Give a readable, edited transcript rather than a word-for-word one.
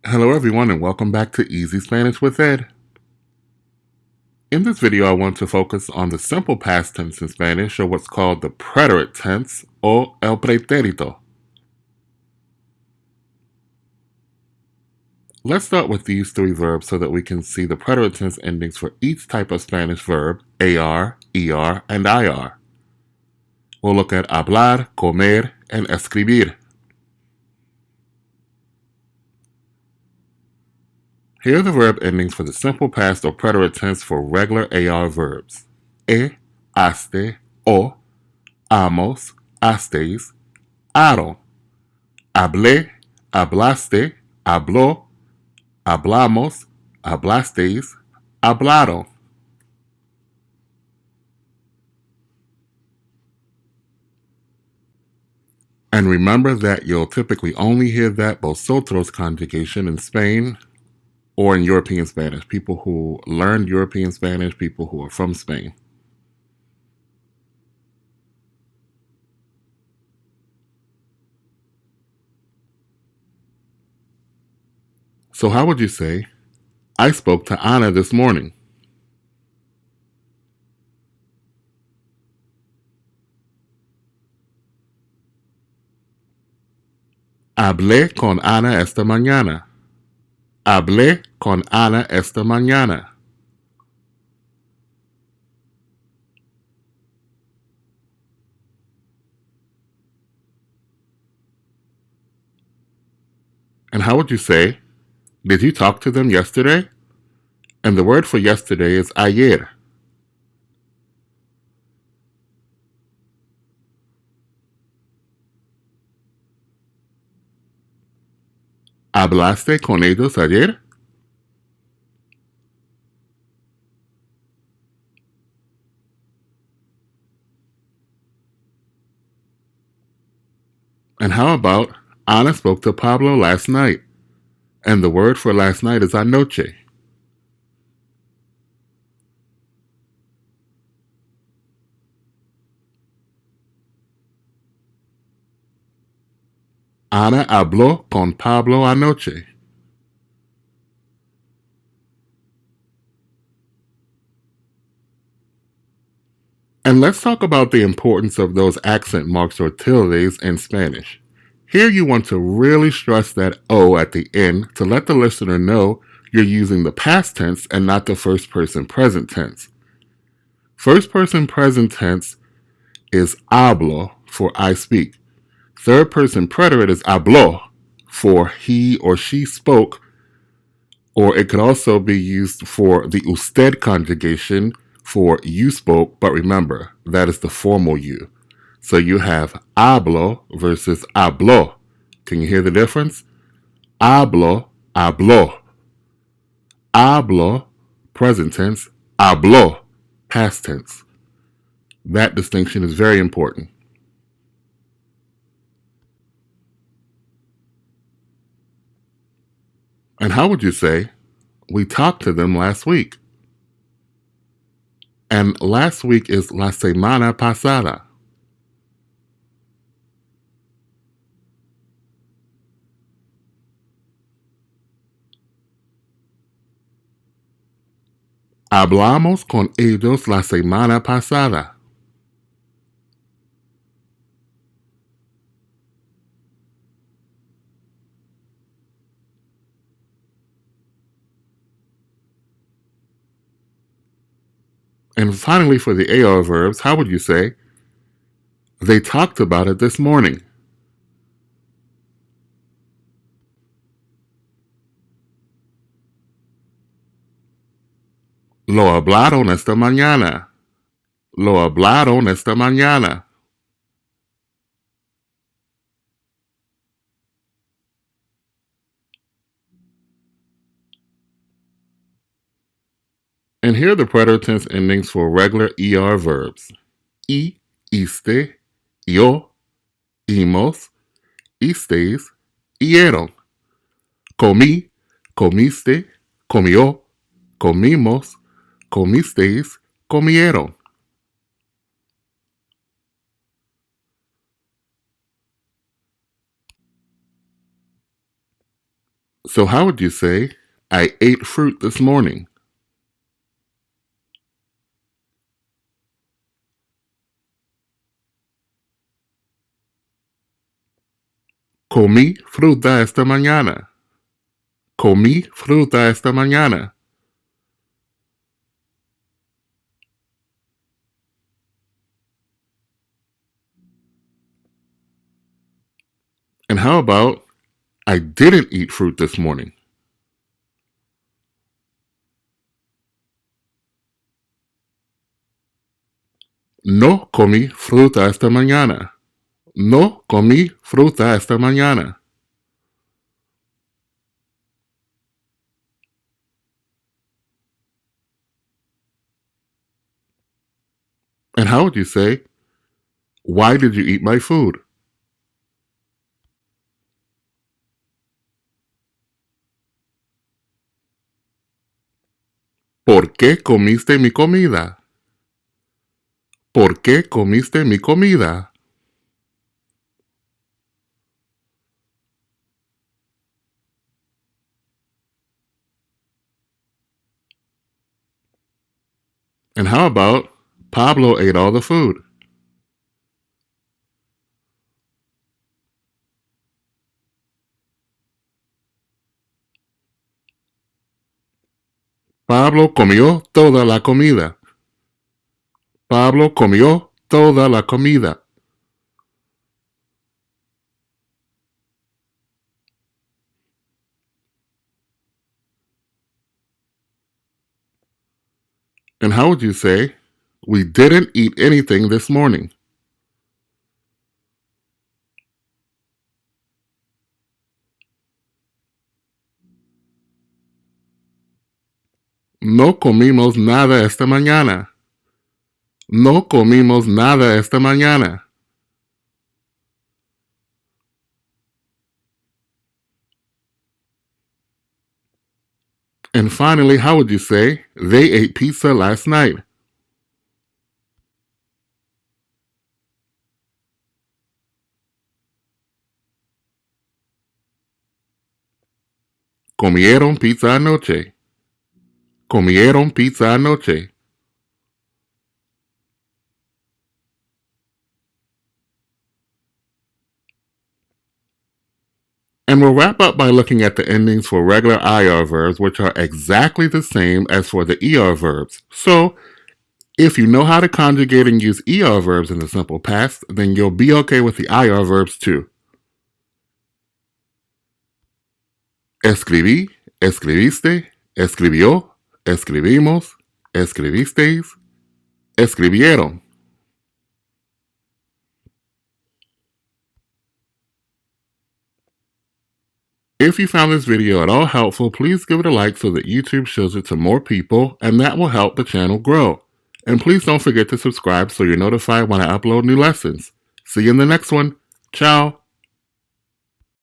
Hello everyone and welcome back to Easy Spanish with Ed. In this video I want to focus on the simple past tense in Spanish, or what's called the preterite tense o el pretérito. Let's start with these three verbs so that we can see the preterite tense endings for each type of Spanish verb, AR, ER, and IR. We'll look at hablar, comer, and escribir. Here are the verb endings for the simple past or preterite tense for regular AR verbs. Haste, o, amos, hastes, aro. Hablé, hablaste, habló, hablamos, hablasteis, hablaron. And remember that you'll typically only hear that vosotros conjugation in Spain or in European Spanish. People who learned European Spanish, people who are from Spain. So how would you say, I spoke to Ana this morning? Hablé con Ana esta mañana. Hablé con Ana esta mañana. And how would you say, did you talk to them yesterday? And the word for yesterday is ayer. ¿Hablaste con ellos ayer? And how about Ana spoke to Pablo last night? And the word for last night is anoche. Ana habló con Pablo anoche. And let's talk about the importance of those accent marks or tildes in Spanish. Here you want to really stress that O at the end to let the listener know you're using the past tense and not the first person present tense. First person present tense is hablo for I speak. Third person preterite is habló for he or she spoke, or it could also be used for the usted conjugation for you spoke, but remember, that is the formal you. So you have hablo versus habló. Can you hear the difference? Hablo, habló. Hablo, present tense. Habló, past tense. That distinction is very important. And how would you say, we talked to them last week? And last week is la semana pasada. Hablamos con ellos la semana pasada. And finally, for the AR verbs, how would you say, they talked about it this morning? Lo hablaron esta mañana. Lo hablaron esta mañana. And here are the preterite tense endings for regular ER verbs. Iste, yo, imos, istes, ieron. Comí, comiste, comió, comimos, comisteis, comieron. So how would you say, I ate fruit this morning? Comí fruta esta mañana. Comí fruta esta mañana. And how about, I didn't eat fruit this morning? No comí fruta esta mañana. No comí fruta esta mañana. And how would you say, why did you eat my food? ¿Por qué comiste mi comida? ¿Por qué comiste mi comida? And how about, Pablo ate all the food? Pablo comió toda la comida. Pablo comió toda la comida. And how would you say, we didn't eat anything this morning? No comimos nada esta mañana. No comimos nada esta mañana. And finally, how would you say, they ate pizza last night? Comieron pizza anoche. Comieron pizza anoche. And we'll wrap up by looking at the endings for regular IR verbs, which are exactly the same as for the ER verbs. So, if you know how to conjugate and use ER verbs in the simple past, then you'll be okay with the IR verbs too. Escribí, escribiste, escribió, escribimos, escribisteis, escribieron. If you found this video at all helpful, please give it a like so that YouTube shows it to more people, and that will help the channel grow. And please don't forget to subscribe so you're notified when I upload new lessons. See you in the next one. Ciao.